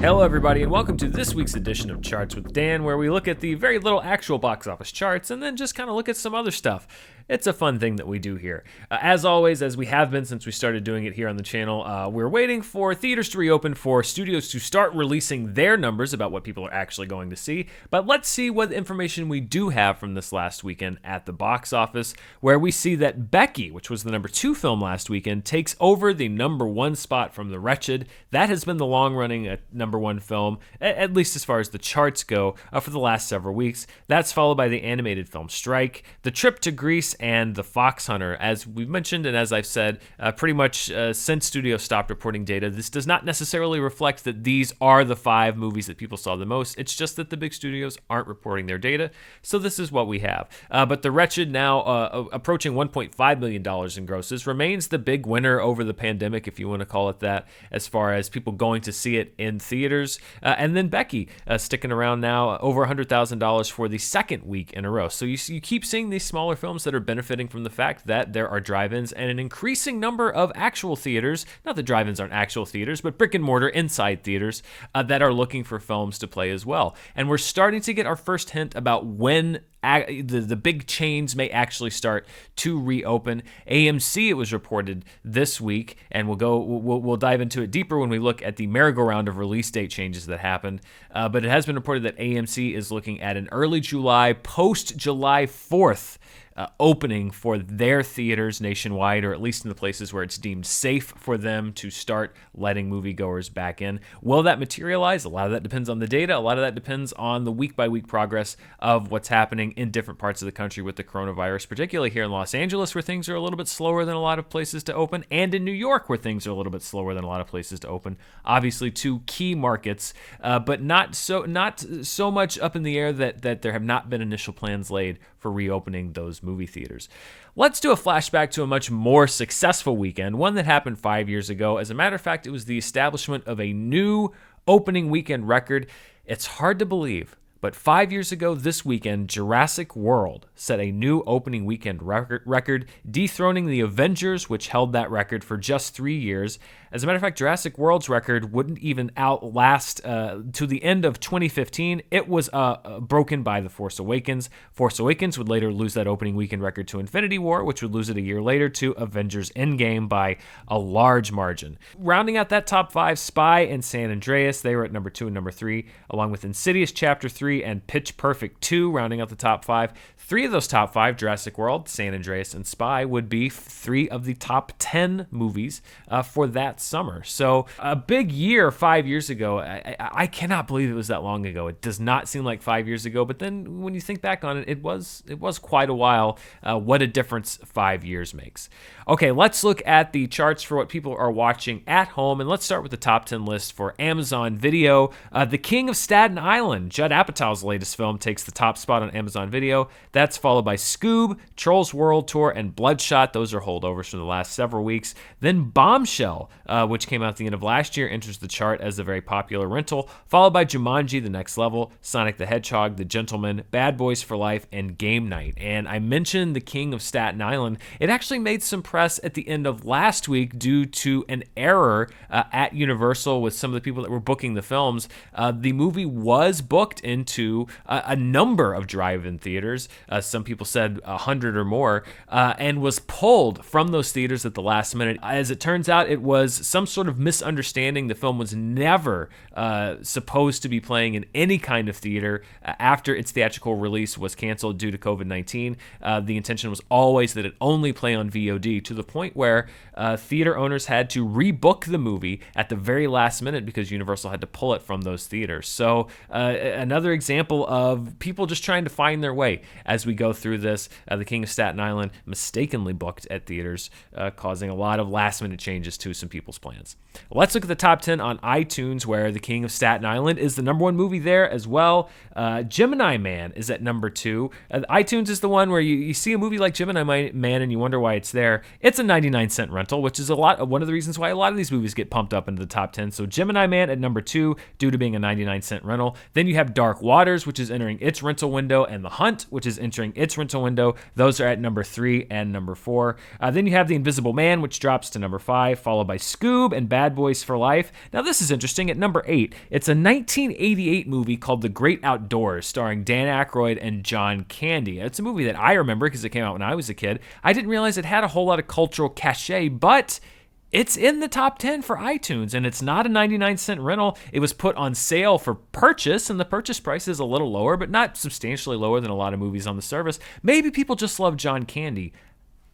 Hello everybody and welcome to this week's edition of Charts with Dan, where we look at the very little actual box office charts and then just kind of look at some other stuff. It's a fun thing that we do here. As always, as we have been since we started doing it here on the channel, we're waiting for theaters to reopen, for studios to start releasing their numbers about what people are actually going to see. But let's see what information we do have from this last weekend at the box office, where we see that Becky, which was the number 2 film last weekend, takes over the number 1 spot from The Wretched. That has been the long-running number 1 film, at least as far as the charts go, for the last several weeks. That's followed by the animated film Strike, The Trip to Greece, and The Fox Hunter. As we've mentioned and as I've said, pretty much since studios stopped reporting data, this does not necessarily reflect that these are the 5 movies that people saw the most. It's just that the big studios aren't reporting their data, so this is what we have. But The Wretched, now approaching $1.5 million in grosses, remains the big winner over the pandemic, if you want to call it that, as far as people going to see it in theaters. And then Becky, sticking around now, over $100,000 for the second week in a row. So you keep seeing these smaller films that are benefiting from the fact that there are drive-ins and an increasing number of actual theaters, not that drive-ins aren't actual theaters, but brick and mortar inside theaters that are looking for films to play as well. And we're starting to get our first hint about when the big chains may actually start to reopen. AMC, it was reported this week, and we'll dive into it deeper when we look at the merry-go-round of release date changes that happened. But it has been reported that AMC is looking at an early July, post-July 4th opening for their theaters nationwide, or at least in the places where it's deemed safe for them to start letting moviegoers back in. Will that materialize? A lot of that depends on the data. A lot of that depends on the week-by-week progress of what's happening in different parts of the country with the coronavirus, particularly here in Los Angeles, where things are a little bit slower than a lot of places to open, and in New York, where things are a little bit slower than a lot of places to open. Obviously, 2 key markets, but not so much up in the air that there have not been initial plans laid for reopening those movie theaters. Let's do a flashback to a much more successful weekend, one that happened 5 years ago. As a matter of fact, it was the establishment of a new opening weekend record. It's hard to believe, but 5 years ago this weekend, Jurassic World set a new opening weekend record, dethroning the Avengers, which held that record for just 3 years. As a matter of fact, Jurassic World's record wouldn't even outlast to the end of 2015. It was broken by The Force Awakens. Force Awakens would later lose that opening weekend record to Infinity War, which would lose it a year later to Avengers Endgame by a large margin. Rounding out that top 5, Spy and San Andreas, they were at number 2 and number 3, along with Insidious Chapter 3 and Pitch Perfect 2, rounding out the top 5. 3 of those top 5, Jurassic World, San Andreas, and Spy, would be 3 of the top 10 movies for that summer. So a big year 5 years ago. I cannot believe it was that long ago. It does not seem like 5 years ago, but then when you think back on it, it was quite a while. What a difference 5 years makes. Okay, let's look at the charts for what people are watching at home, and let's start with the top 10 list for Amazon Video. The King of Staten Island, Judd Apatow's latest film, takes the top spot on Amazon Video. That's followed by Scoob, Trolls World Tour, and Bloodshot. Those are holdovers from the last several weeks. Then Bombshell, which came out at the end of last year, enters the chart as a very popular rental, followed by Jumanji: The Next Level, Sonic the Hedgehog, The Gentleman, Bad Boys for Life, and Game Night. And I mentioned The King of Staten Island. It actually made some press at the end of last week due to an error at Universal with some of the people that were booking the films. The movie was booked into a number of drive-in theaters. Some people said 100 or more, and was pulled from those theaters at the last minute. As it turns out, it was some sort of misunderstanding. The film was never supposed to be playing in any kind of theater after its theatrical release was canceled due to COVID-19. The intention was always that it only play on VOD, to the point where theater owners had to rebook the movie at the very last minute because Universal had to pull it from those theaters. So another example of people just trying to find their way as we go through this. The King of Staten Island mistakenly booked at theaters, causing a lot of last-minute changes to some people's plans. Let's look at the top 10 on iTunes, where The King of Staten Island is the number 1 movie there as well. Gemini Man is at number 2. iTunes is the one where you see a movie like Gemini Man and you wonder why it's there. It's a 99-cent rental, which is one of the reasons why a lot of these movies get pumped up into the top 10. So Gemini Man at number 2 due to being a 99-cent rental. Then you have Dark Waters, which is entering its rental window, and The Hunt, which is entering its rental window. Those are at number 3 and number 4. Then you have The Invisible Man, which drops to number 5, followed by Scoob and Bad Boys for Life. Now this is interesting. At number 8, it's a 1988 movie called The Great Outdoors, starring Dan Aykroyd and John Candy. It's a movie that I remember because it came out when I was a kid. I didn't realize it had a whole lot of cultural cachet, but it's in the top 10 for iTunes, and it's not a 99-cent rental. It was put on sale for purchase, and the purchase price is a little lower, but not substantially lower than a lot of movies on the service. Maybe people just love John Candy,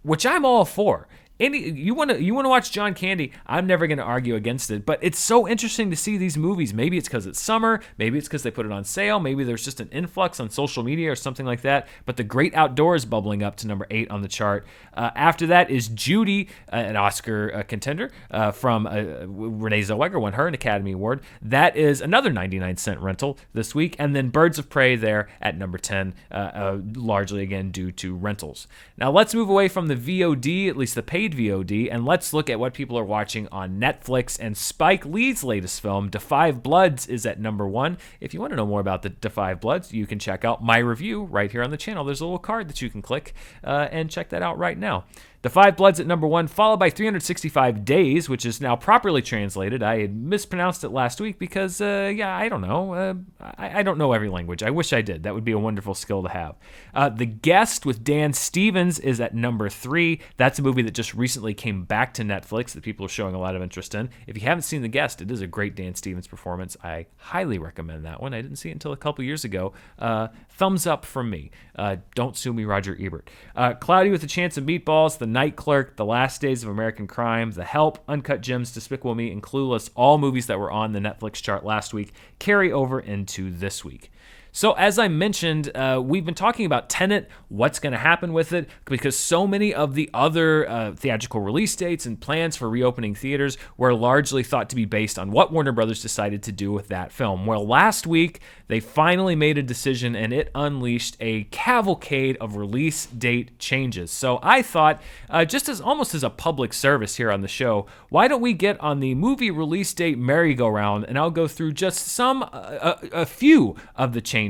which I'm all for. You want to watch John Candy, I'm never going to argue against it, but it's so interesting to see these movies. Maybe it's because it's summer, maybe it's because they put it on sale, maybe there's just an influx on social media or something like that, but The Great Outdoors bubbling up to number 8 on the chart. After that is Judy, an Oscar contender from Renee Zellweger, won her an Academy Award. That is another 99-cent rental this week, and then Birds of Prey there at number 10, largely again due to rentals. Now let's move away from the VOD, at least the paid VOD, and let's look at what people are watching on Netflix. And Spike Lee's latest film, Da 5 Bloods, is at number 1. If you want to know more about the Da 5 Bloods, you can check out my review right here on the channel. There's a little card that you can click and check that out right now. Da 5 Bloods at number 1, followed by 365 Days, which is now properly translated. I had mispronounced it last week because, I don't know. I don't know every language. I wish I did. That would be a wonderful skill to have. The Guest with Dan Stevens is at number 3. That's a movie that just recently came back to Netflix that people are showing a lot of interest in. If you haven't seen The Guest, it is a great Dan Stevens performance. I highly recommend that one. I didn't see it until a couple years ago. Thumbs up from me. Don't sue me, Roger Ebert. Cloudy with a Chance of Meatballs, The Night Clerk, The Last Days of American Crime, The Help, Uncut Gems, Despicable Me, and Clueless, all movies that were on the Netflix chart last week, carry over into this week. So as I mentioned, we've been talking about Tenet, what's going to happen with it, because so many of the other theatrical release dates and plans for reopening theaters were largely thought to be based on what Warner Brothers decided to do with that film. Well, last week, they finally made a decision, and it unleashed a cavalcade of release date changes. So I thought, just as almost as a public service here on the show, why don't we get on the movie release date merry-go-round, and I'll go through just a few of the changes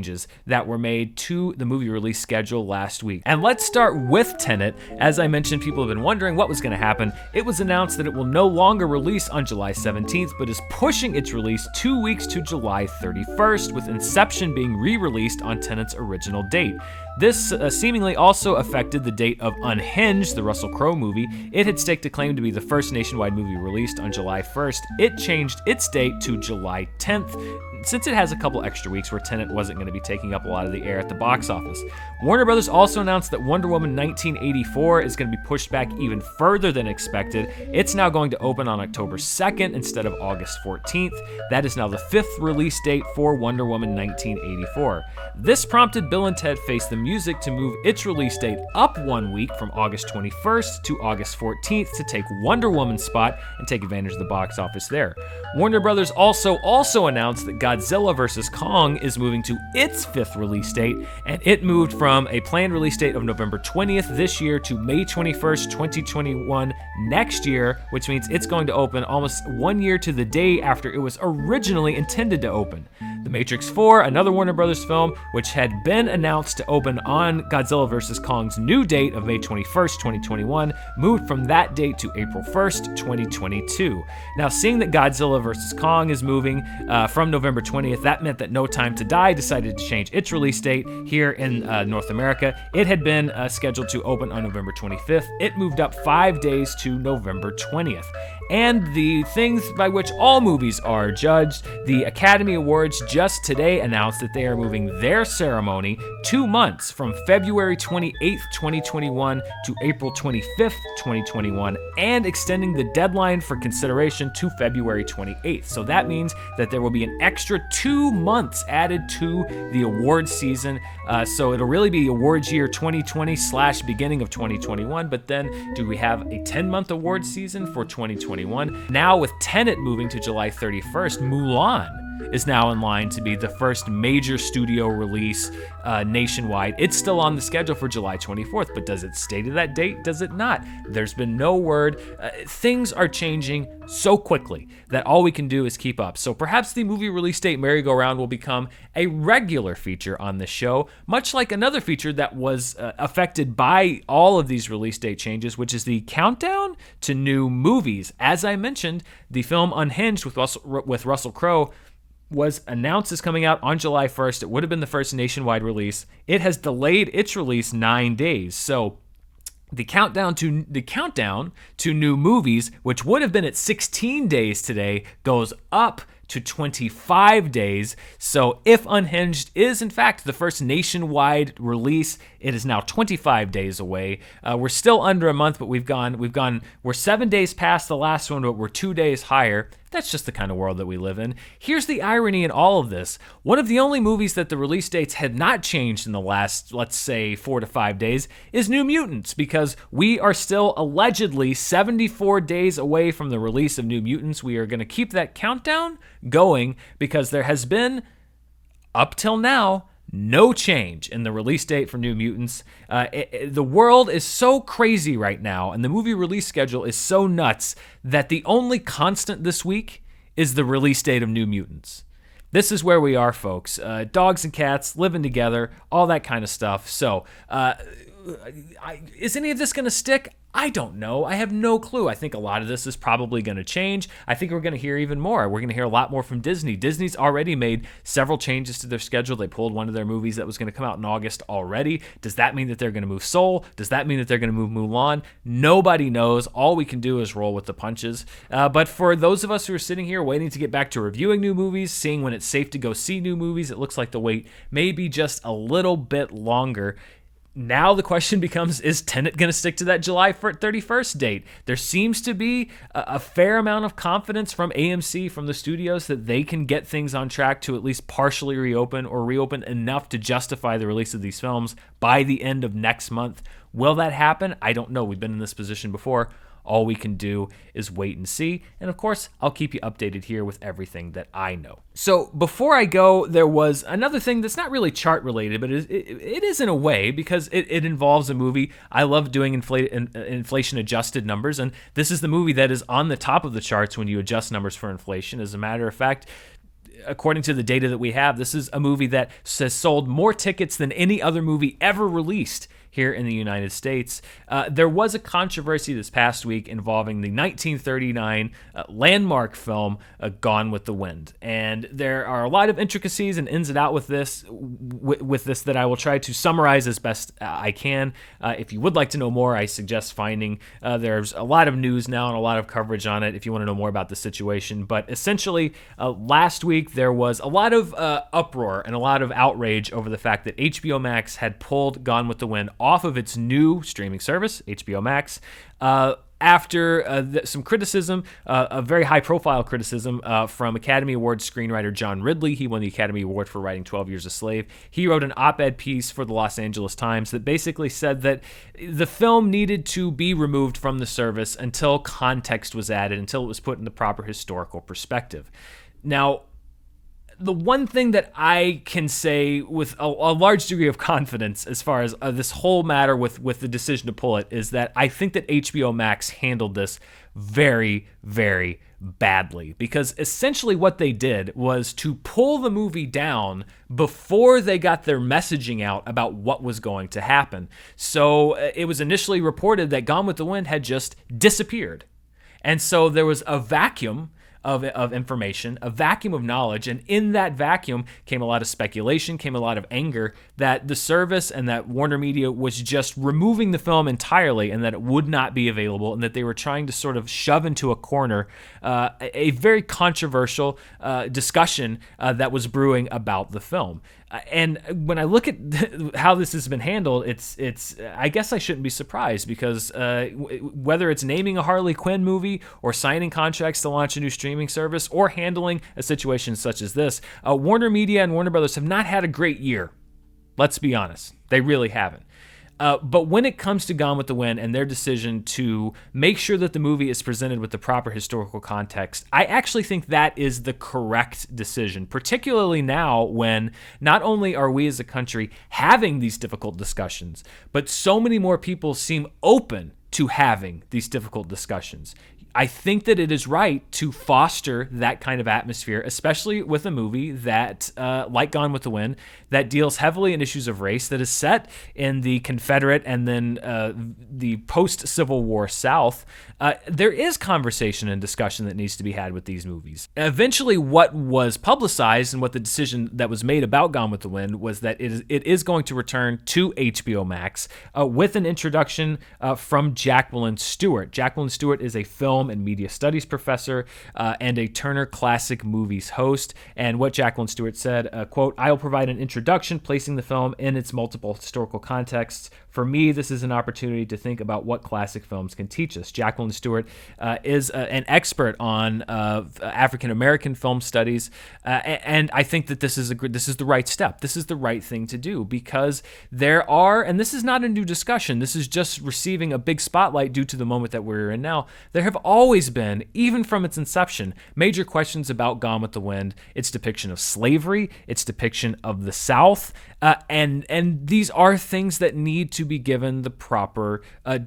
that were made to the movie release schedule last week. And let's start with Tenet. As I mentioned, people have been wondering what was going to happen. It was announced that it will no longer release on July 17th, but is pushing its release 2 weeks to July 31st, with Inception being re-released on Tenet's original date. This seemingly also affected the date of Unhinged, the Russell Crowe movie. It had staked a claim to be the first nationwide movie released on July 1st. It changed its date to July 10th, since it has a couple extra weeks where Tenet wasn't going to be taking up a lot of the air at the box office. Warner Brothers also announced that Wonder Woman 1984 is going to be pushed back even further than expected. It's now going to open on October 2nd instead of August 14th. That is now the 5th release date for Wonder Woman 1984. This prompted Bill and Ted Face the Music to move its release date up 1 week from August 21st to August 14th to take Wonder Woman's spot and take advantage of the box office there. Warner Brothers also announced that Godzilla vs. Kong is moving to its 5th release date, and it moved from a planned release date of November 20th this year to May 21st, 2021 next year, which means it's going to open almost 1 year to the day after it was originally intended to open. The Matrix 4, another Warner Brothers film, which had been announced to open on Godzilla vs. Kong's new date of May 21st, 2021, moved from that date to April 1st, 2022. Now, seeing that Godzilla vs. Kong is moving from November 20th, that meant that No Time to Die decided to change its release date here in North America. It had been scheduled to open on November 25th. It moved up 5 days to November 20th. And the things by which all movies are judged, the Academy Awards just today announced that they are moving their ceremony 2 months from February 28th, 2021 to April 25th, 2021, and extending the deadline for consideration to February 28th. So that means that there will be an extra 2 months added to the awards season. So it'll really be awards year 2020 / beginning of 2021. But then do we have a 10-month awards season for 2021? Now with Tenet moving to July 31st, Mulan is now in line to be the first major studio release nationwide. It's still on the schedule for July 24th, but does it stay to that date? Does it not? There's been no word. Things are changing so quickly that all we can do is keep up. So perhaps the movie release date merry-go-round will become a regular feature on this show, much like another feature that was affected by all of these release date changes, which is the countdown to new movies. As I mentioned, the film Unhinged with Russell Crowe was announced as coming out on July 1st. It would have been the first nationwide release. It has delayed its release 9 days. So the countdown to new movies, which would have been at 16 days today, goes up to 25 days. So if Unhinged is in fact the first nationwide release, it is now 25 days away. We're still under a month, but we're 7 days past the last one, but we're 2 days higher. That's just the kind of world that we live in. Here's the irony in all of this. One of the only movies that the release dates had not changed in the last, let's say, 4 to 5 days is New Mutants, because we are still allegedly 74 days away from the release of New Mutants. We are going to keep that countdown going because there has been, up till now, no change in the release date for New Mutants. The world is so crazy right now, and the movie release schedule is so nuts that the only constant this week is the release date of New Mutants. This is where we are, folks. Dogs and cats living together, all that kind of stuff. So, is any of this going to stick? I don't know. I have no clue. I think a lot of this is probably going to change. I think we're going to hear even more. We're going to hear a lot more from Disney. Disney's already made several changes to their schedule. They pulled one of their movies that was going to come out in August already. Does that mean that they're going to move Soul? Does that mean that they're going to move Mulan? Nobody knows. All we can do is roll with the punches. But for those of us who are sitting here waiting to get back to reviewing new movies, seeing when it's safe to go see new movies, it looks like the wait may be just a little bit longer. Now the question becomes, is Tenet going to stick to that July 31st date? There seems to be a fair amount of confidence from AMC, from the studios, that they can get things on track to at least partially reopen, or reopen enough to justify the release of these films by the end of next month. Will that happen? I don't know. We've been in this position before. All we can do is wait and see. And of course, I'll keep you updated here with everything that I know. So before I go, there was another thing that's not really chart related, but it is in a way, because it involves a movie. I love doing inflation adjusted numbers, and this is the movie that is on the top of the charts when you adjust numbers for inflation. As a matter of fact, according to the data that we have, this is a movie that has sold more tickets than any other movie ever released here in the United States. There was a controversy this past week involving the 1939 landmark film Gone with the Wind, and there are a lot of intricacies and ins and outs with this that I will try to summarize as best I can. If you would like to know more, I suggest finding there's a lot of news now and a lot of coverage on it if you want to know more about the situation. But essentially, last week there was a lot of uproar and a lot of outrage over the fact that HBO Max had pulled Gone with the Wind off of its new streaming service, HBO Max, after some criticism, a very high-profile criticism from Academy Award screenwriter John Ridley. He won the Academy Award for writing 12 Years a Slave. He wrote an op-ed piece for the Los Angeles Times that basically said that the film needed to be removed from the service until context was added, until it was put in the proper historical perspective. Now, the one thing that I can say with a large degree of confidence as far as this whole matter with the decision to pull it is that I think that HBO Max handled this very, very badly, because essentially what they did was to pull the movie down before they got their messaging out about what was going to happen. So it was initially reported that Gone with the Wind had just disappeared. And so there was a vacuum of information, a vacuum of knowledge, and in that vacuum came a lot of speculation, came a lot of anger that the service and that Warner Media was just removing the film entirely and that it would not be available, and that they were trying to sort of shove into a corner a very controversial discussion that was brewing about the film. And when I look at how this has been handled, it's I guess I shouldn't be surprised, because whether it's naming a Harley Quinn movie or signing contracts to launch a new streaming service or handling a situation such as this, Warner Media and Warner Brothers have not had a great year. Let's be honest. They really haven't. But when it comes to Gone with the Wind and their decision to make sure that the movie is presented with the proper historical context, I actually think that is the correct decision, particularly now when not only are we as a country having these difficult discussions, but so many more people seem open to having these difficult discussions. I think that it is right to foster that kind of atmosphere, especially with a movie that, like Gone with the Wind, that deals heavily in issues of race, that is set in the Confederate and then the post-Civil War South. There is conversation and discussion that needs to be had with these movies. Eventually, what was publicized and what the decision that was made about Gone with the Wind was that it is going to return to HBO Max with an introduction from Jacqueline Stewart. Jacqueline Stewart is a film and media studies professor and a Turner Classic Movies host. And what Jacqueline Stewart said, quote, "I will provide an introduction placing the film in its multiple historical contexts. For me, this is an opportunity to think about what classic films can teach us." Jacqueline Stewart is an expert on African American film studies, and I think that this is the right step. This is the right thing to do because there are, and this is not a new discussion. This is just receiving a big spotlight due to the moment that we're in now. There have always been, even from its inception, major questions about Gone with the Wind, its depiction of slavery, its depiction of the South, and these are things that need to be given the proper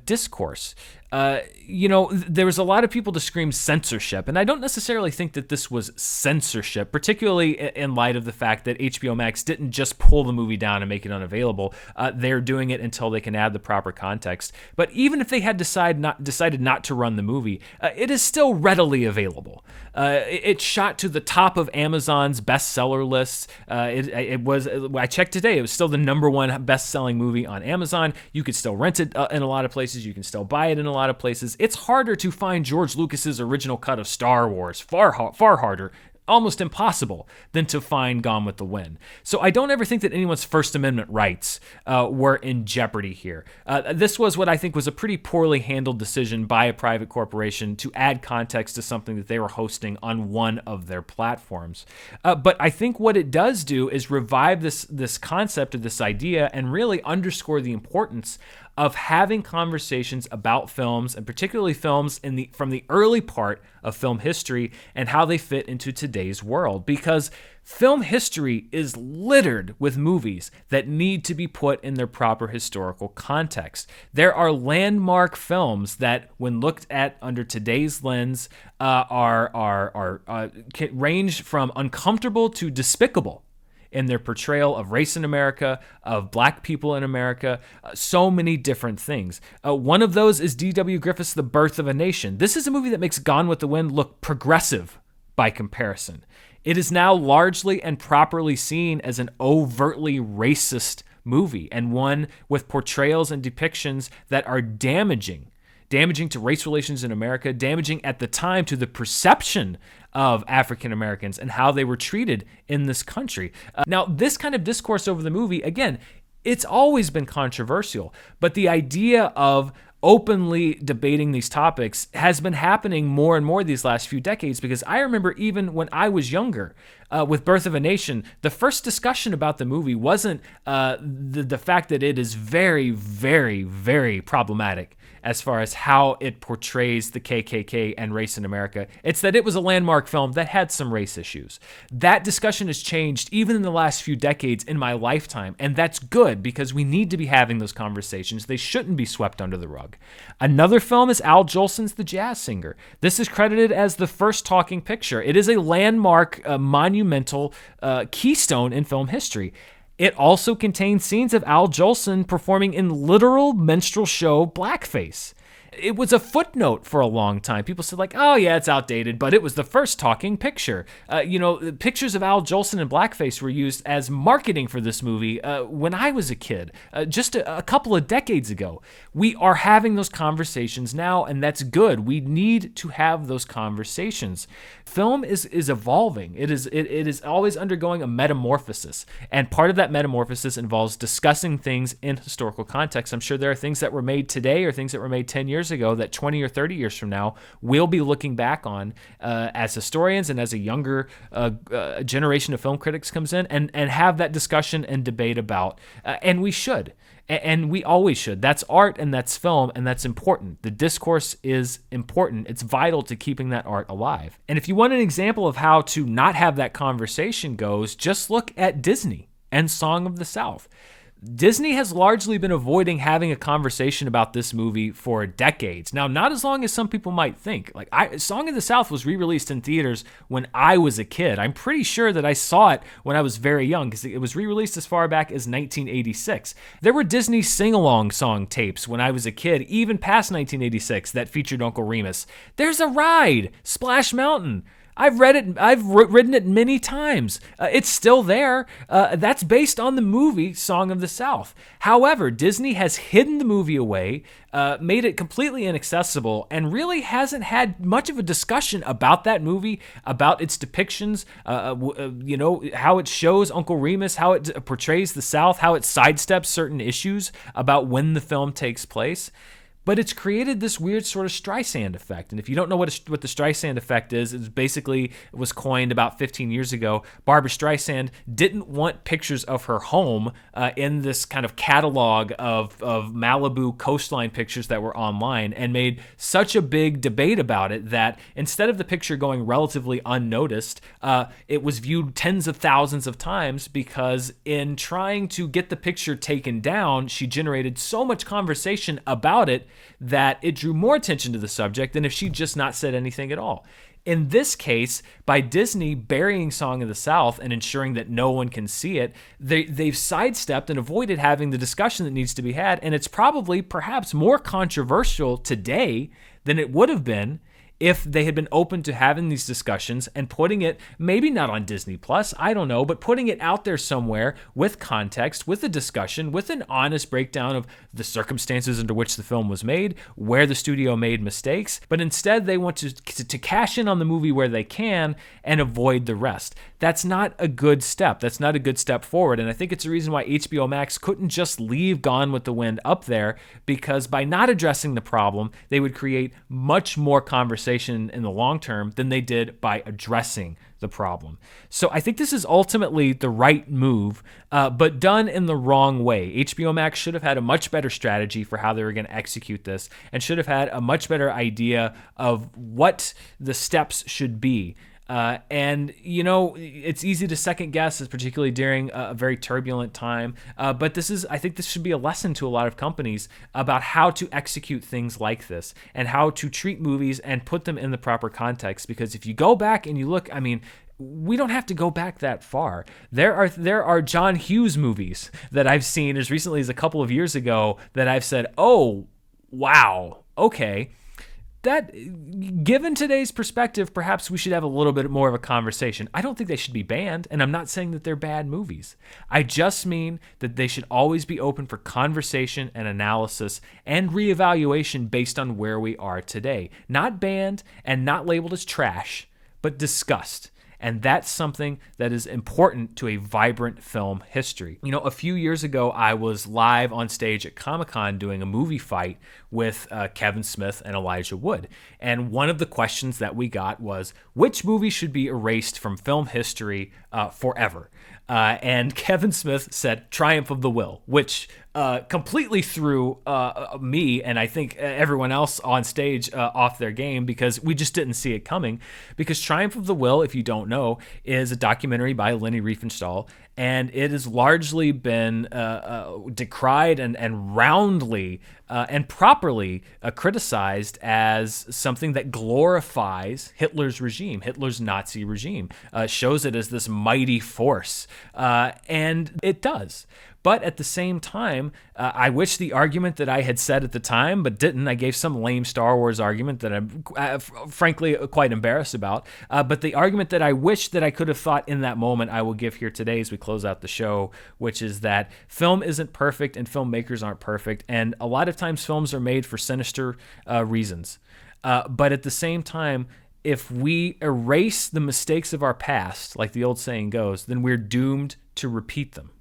discourse. There was a lot of people to scream censorship, and I don't necessarily think that this was censorship, particularly in light of the fact that HBO Max didn't just pull the movie down and make it unavailable. They're doing it until they can add the proper context. But even if they had decided not to run the movie, it is still readily available. It shot to the top of Amazon's bestseller lists. I checked today, it was still the #1 best-selling movie on Amazon. You could still rent it in a lot of places. You can still buy it in a lot of places. It's harder to find George Lucas's original cut of Star Wars, far harder, almost impossible, than to find Gone with the Wind. So I don't ever think that anyone's First Amendment rights were in jeopardy here. This was what I think was a pretty poorly handled decision by a private corporation to add context to something that they were hosting on one of their platforms. But I think what it does do is revive this concept of this idea and really underscore the importance of having conversations about films, and particularly films from the early part of film history and how they fit into today's world. Because film history is littered with movies that need to be put in their proper historical context. There are landmark films that, when looked at under today's lens, can range from uncomfortable to despicable in their portrayal of race in America, of black people in America, so many different things. One of those is D.W. Griffith's The Birth of a Nation. This is a movie that makes Gone with the Wind look progressive by comparison. It is now largely and properly seen as an overtly racist movie, and one with portrayals and depictions that are damaging to race relations in America, damaging at the time to the perception of African Americans and how they were treated in this country. Now, this kind of discourse over the movie, again, it's always been controversial, but the idea of openly debating these topics has been happening more and more these last few decades, because I remember even when I was younger, with Birth of a Nation, the first discussion about the movie wasn't the fact that it is very, very, very problematic as far as how it portrays the KKK and race in America. It's that it was a landmark film that had some race issues. That discussion has changed even in the last few decades in my lifetime, and that's good because we need to be having those conversations. They shouldn't be swept under the rug. Another film is Al Jolson's The Jazz Singer. This is credited as the first talking picture. It is a landmark, monumental keystone in film history. It also contains scenes of Al Jolson performing in literal minstrel show blackface. It was a footnote for a long time. People said like, oh yeah, it's outdated, but it was the first talking picture. Pictures of Al Jolson in blackface were used as marketing for this movie when I was a kid, just a couple of decades ago. We are having those conversations now, and that's good. We need to have those conversations. Film is evolving. It is always undergoing a metamorphosis, and part of that metamorphosis involves discussing things in historical context. I'm sure there are things that were made today or things that were made 10 years ago that 20 or 30 years from now we'll be looking back on as historians and as a younger generation of film critics comes in and have that discussion and debate about. And we should. And we always should. That's art and that's film and that's important. The discourse is important. It's vital to keeping that art alive. And if you want an example of how to not have that conversation goes, just look at Disney and Song of the South. Disney has largely been avoiding having a conversation about this movie for decades. Now, not as long as some people might think. Like, Song of the South was re-released in theaters when I was a kid. I'm pretty sure that I saw it when I was very young because it was re-released as far back as 1986. There were Disney sing-along song tapes when I was a kid, even past 1986, that featured Uncle Remus. There's a ride, Splash Mountain. I've read it. I've ridden it many times. It's still there. That's based on the movie Song of the South. However, Disney has hidden the movie away, made it completely inaccessible, and really hasn't had much of a discussion about that movie, about its depictions, how it shows Uncle Remus, how it portrays the South, how it sidesteps certain issues about when the film takes place. But it's created this weird sort of Streisand effect. And if you don't know what the Streisand effect is, it was coined about 15 years ago. Barbra Streisand didn't want pictures of her home in this kind of catalog of Malibu coastline pictures that were online, and made such a big debate about it that instead of the picture going relatively unnoticed, it was viewed tens of thousands of times because in trying to get the picture taken down, she generated so much conversation about it that it drew more attention to the subject than if she'd just not said anything at all. In this case, by Disney burying Song of the South and ensuring that no one can see it, they've sidestepped and avoided having the discussion that needs to be had, and it's probably perhaps more controversial today than it would have been if they had been open to having these discussions and putting it, maybe not on Disney Plus, I don't know, but putting it out there somewhere with context, with a discussion, with an honest breakdown of the circumstances under which the film was made, where the studio made mistakes. But instead, they want to cash in on the movie where they can and avoid the rest. That's not a good step. That's not a good step forward. And I think it's a reason why HBO Max couldn't just leave Gone with the Wind up there, because by not addressing the problem, they would create much more conversation in the long term than they did by addressing the problem. So I think this is ultimately the right move, but done in the wrong way. HBO Max should have had a much better strategy for how they were going to execute this, and should have had a much better idea of what the steps should be. And, it's easy to second guess, particularly during a very turbulent time. But I think this should be a lesson to a lot of companies about how to execute things like this and how to treat movies and put them in the proper context. Because if you go back and you look, we don't have to go back that far. There are John Hughes movies that I've seen as recently as a couple of years ago that I've said, oh, wow, okay. That, given today's perspective, perhaps we should have a little bit more of a conversation. I don't think they should be banned, and I'm not saying that they're bad movies. I just mean that they should always be open for conversation and analysis and reevaluation based on where we are today. Not banned and not labeled as trash, but discussed. And that's something that is important to a vibrant film history. A few years ago, I was live on stage at Comic-Con doing a movie fight with Kevin Smith and Elijah Wood. And one of the questions that we got was, which movie should be erased from film history forever? And Kevin Smith said Triumph of the Will, which completely threw me and I think everyone else on stage off their game, because we just didn't see it coming. Because Triumph of the Will, if you don't know, is a documentary by Leni Riefenstahl, and it has largely been decried and roundly and properly criticized as something that glorifies Hitler's regime, Hitler's Nazi regime, shows it as this mighty force, and it does. But at the same time, I wish the argument that I had said at the time, but didn't, I gave some lame Star Wars argument that I'm frankly quite embarrassed about. But the argument that I wish that I could have thought in that moment, I will give here today as we close out the show, which is that film isn't perfect and filmmakers aren't perfect. And a lot of times films are made for sinister reasons. But at the same time, if we erase the mistakes of our past, like the old saying goes, then we're doomed to repeat them.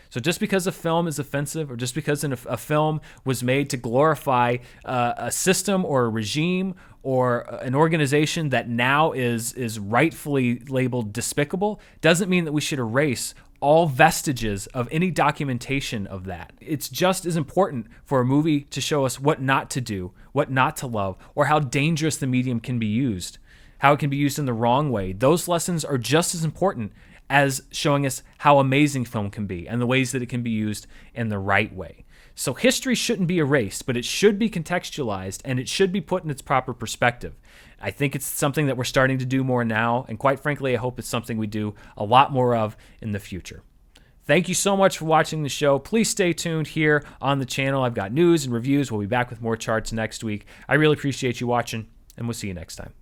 So just because a film is offensive, or just because a film was made to glorify a system or a regime or an organization that now is rightfully labeled despicable, doesn't mean that we should erase all vestiges of any documentation of that. It's just as important for a movie to show us what not to do, what not to love, or how dangerous the medium can be used, how it can be used in the wrong way. Those lessons are just as important as showing us how amazing film can be and the ways that it can be used in the right way. So history shouldn't be erased, but it should be contextualized and it should be put in its proper perspective. I think it's something that we're starting to do more now, and quite frankly, I hope it's something we do a lot more of in the future. Thank you so much for watching the show. Please stay tuned here on the channel. I've got news and reviews. We'll be back with more charts next week. I really appreciate you watching, and we'll see you next time.